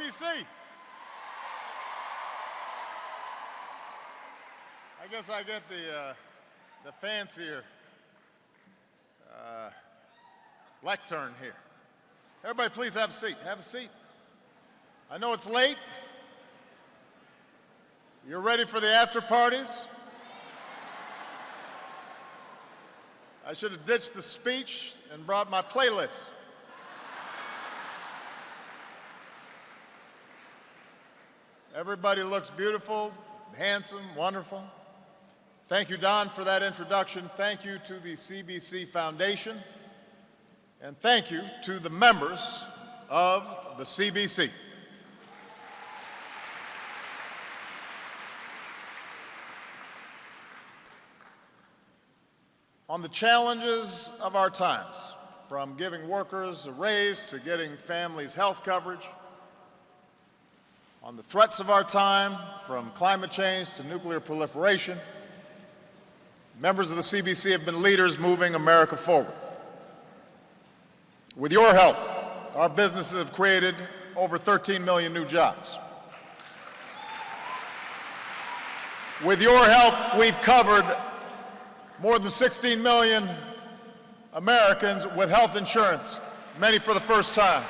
CBC. I guess I get the fancier lectern here. Everybody please have a seat. Have a seat. I know it's late. You're ready for the after parties? I should have ditched the speech and brought my playlist. Everybody looks beautiful, handsome, wonderful. Thank you, Don, for that introduction. Thank you to the CBC Foundation. And thank you to the members of the CBC. On the challenges of our times, from giving workers a raise to getting families health coverage, on the threats of our time, from climate change to nuclear proliferation, members of the CBC have been leaders moving America forward. With your help, our businesses have created over 13 million new jobs. With your help, we've covered more than 16 million Americans with health insurance, many for the first time.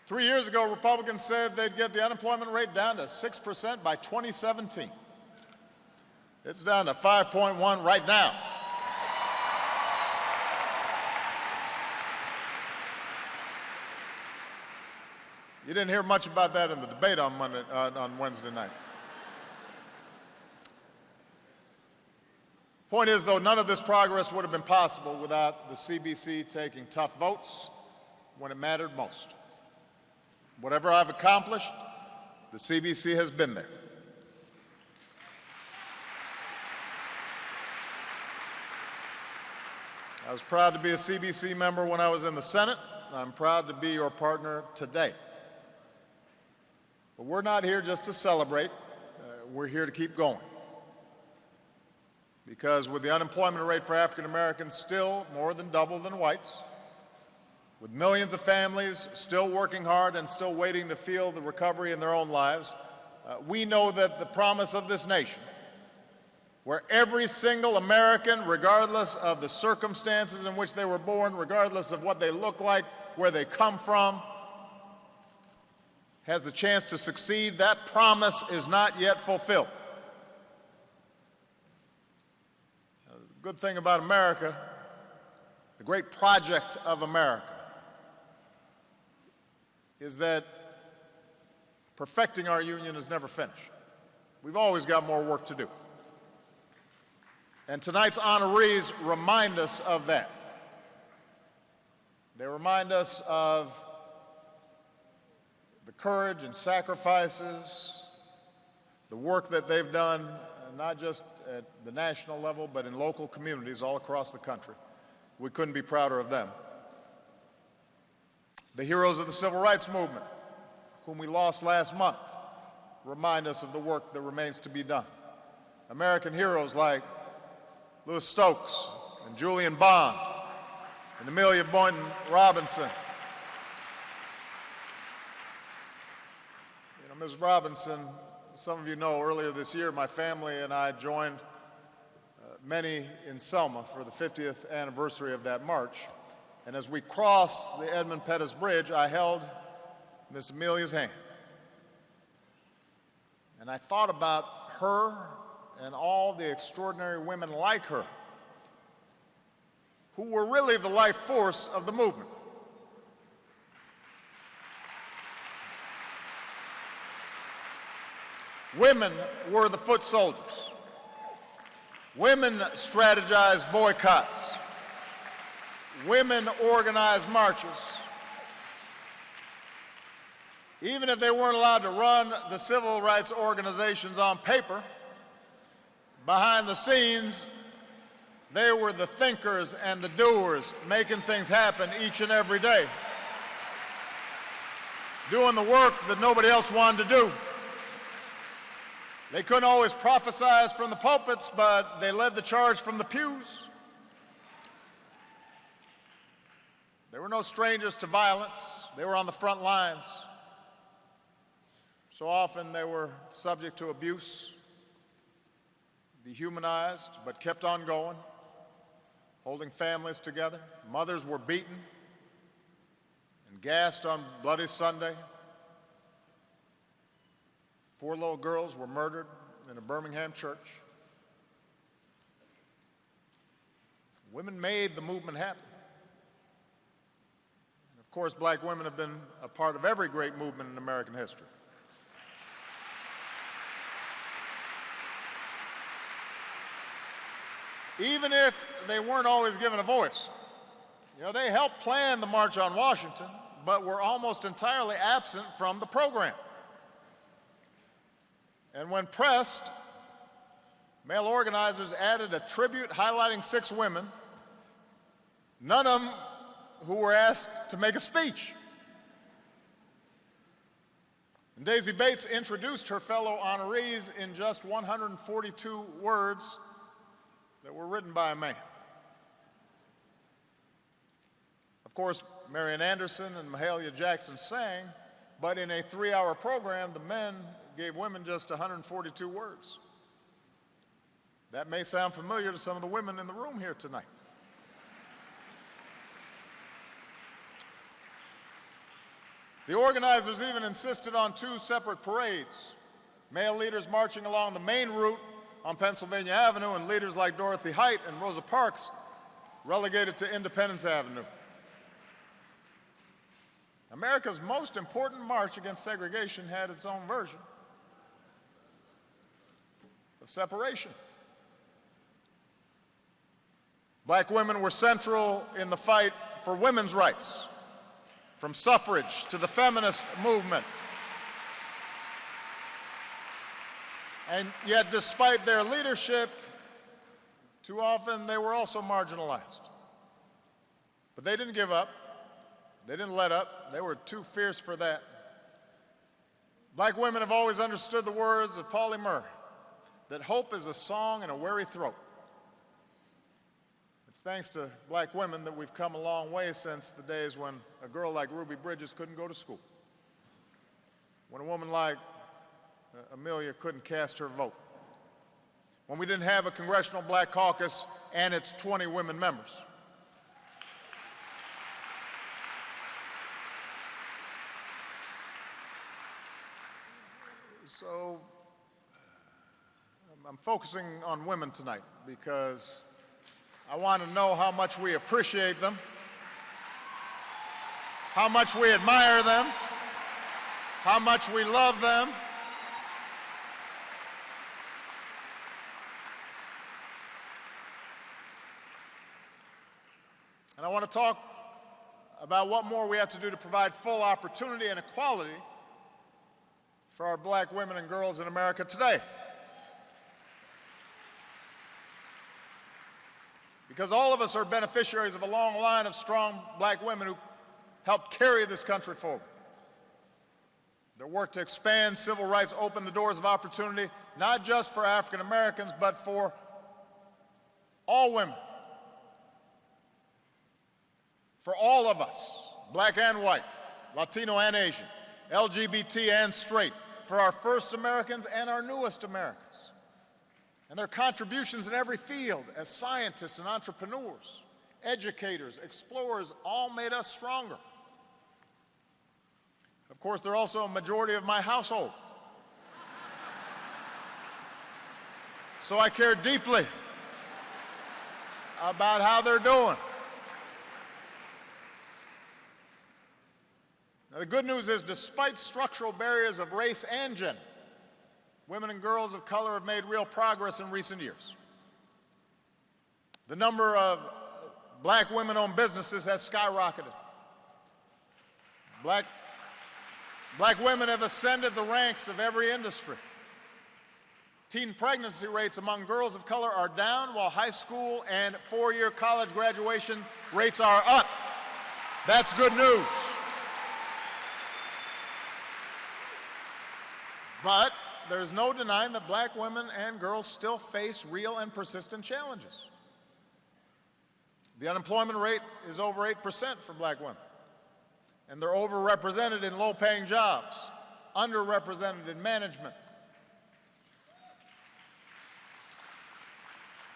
Three years ago, Republicans said they'd get the unemployment rate down to 6% by 2017. It's down to 5.1 right now. You didn't hear much about that in the debate on Wednesday night. Point is, though, none of this progress would have been possible without the CBC taking tough votes when it mattered most. Whatever I've accomplished, the CBC has been there. I was proud to be a CBC member when I was in the Senate. I'm proud to be your partner today. But we're not here just to celebrate. We're here to keep going. Because with the unemployment rate for African Americans still more than double than whites, with millions of families still working hard and still waiting to feel the recovery in their own lives, we know that the promise of this nation, where every single American, regardless of the circumstances in which they were born, regardless of what they look like, where they come from, has the chance to succeed, that promise is not yet fulfilled. The good thing about America, the great project of America, is that perfecting our union is never finished. We've always got more work to do. And tonight's honorees remind us of that. They remind us of the courage and sacrifices, the work that they've done, not just at the national level, but in local communities all across the country. We couldn't be prouder of them. The heroes of the Civil Rights Movement, whom we lost last month, remind us of the work that remains to be done. American heroes like Louis Stokes and Julian Bond and Amelia Boynton Robinson. You know, Ms. Robinson, some of you know, earlier this year, my family and I joined many in Selma for the 50th anniversary of that march. And as we crossed the Edmund Pettus Bridge, I held Miss Amelia's hand. And I thought about her and all the extraordinary women like her, who were really the life force of the movement. Women were the foot soldiers. Women strategized boycotts. Women organized marches. Even if they weren't allowed to run the civil rights organizations on paper, behind the scenes, they were the thinkers and the doers, making things happen each and every day, doing the work that nobody else wanted to do. They couldn't always prophesize from the pulpits, but they led the charge from the pews. They were no strangers to violence. They were on the front lines. So often they were subject to abuse, dehumanized, but kept on going, holding families together. Mothers were beaten and gassed on Bloody Sunday. 4 little girls were murdered in a Birmingham church. Women made the movement happen. And of course, black women have been a part of every great movement in American history. Even if they weren't always given a voice. You know, they helped plan the March on Washington, but were almost entirely absent from the program. And when pressed, male organizers added a tribute highlighting 6 women, none of them who were asked to make a speech. And Daisy Bates introduced her fellow honorees in just 142 words that were written by a man. Of course, Marian Anderson and Mahalia Jackson sang, but in a 3-hour program, the men gave women just 142 words. That may sound familiar to some of the women in the room here tonight. The organizers even insisted on 2 separate parades, male leaders marching along the main route on Pennsylvania Avenue, and leaders like Dorothy Height and Rosa Parks relegated to Independence Avenue. America's most important march against segregation had its own version of separation. Black women were central in the fight for women's rights, from suffrage to the feminist movement. And yet, despite their leadership, too often they were also marginalized. But they didn't give up. They didn't let up. They were too fierce for that. Black women have always understood the words of Pauli Murray, that hope is a song in a weary throat. It's thanks to black women that we've come a long way since the days when a girl like Ruby Bridges couldn't go to school, when a woman like Amelia couldn't cast her vote, when we didn't have a Congressional Black Caucus and its 20 women members. So I'm focusing on women tonight because I want to know how much we appreciate them, how much we admire them, how much we love them. And I want to talk about what more we have to do to provide full opportunity and equality for our black women and girls in America today. Because all of us are beneficiaries of a long line of strong black women who helped carry this country forward. Their work to expand civil rights opened the doors of opportunity, not just for African Americans, but for all women. For all of us, black and white, Latino and Asian, LGBT and straight, for our first Americans and our newest Americans. And their contributions in every field as scientists and entrepreneurs, educators, explorers, all made us stronger. Of course, they're also a majority of my household. So I care deeply about how they're doing. Now, the good news is, despite structural barriers of race and gender, women and girls of color have made real progress in recent years. The number of black women-owned businesses has skyrocketed. Black women have ascended the ranks of every industry. Teen pregnancy rates among girls of color are down, while high school and 4-year college graduation rates are up. That's good news. But there's no denying that black women and girls still face real and persistent challenges. The unemployment rate is over 8% for black women, and they're overrepresented in low-paying jobs, underrepresented in management.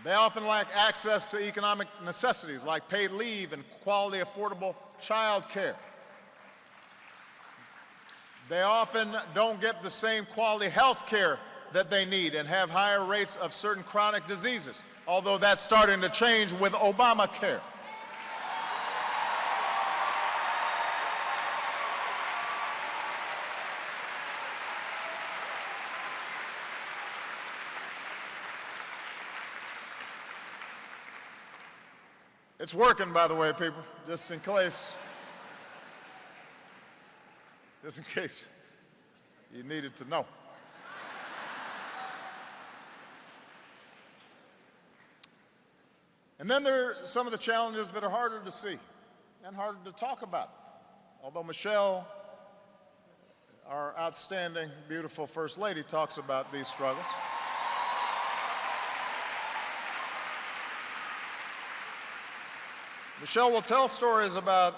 They often lack access to economic necessities like paid leave and quality, affordable child care. They often don't get the same quality health care that they need and have higher rates of certain chronic diseases, although that's starting to change with Obamacare. It's working, by the way, people, just in case you needed to know. And then there are some of the challenges that are harder to see and harder to talk about. Although Michelle, our outstanding, beautiful First Lady, talks about these struggles. Michelle will tell stories about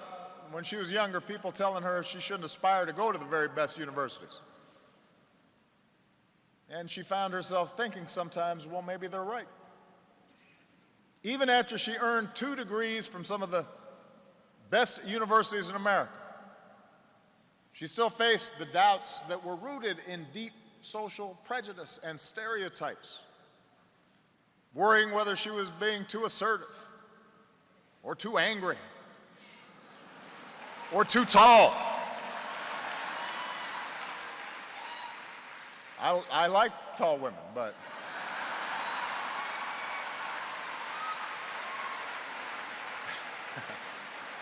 when she was younger, people telling her she shouldn't aspire to go to the very best universities. And she found herself thinking sometimes, well, maybe they're right. Even after she earned 2 degrees from some of the best universities in America, she still faced the doubts that were rooted in deep social prejudice and stereotypes, worrying whether she was being too assertive, or too angry, or too tall. I like tall women, but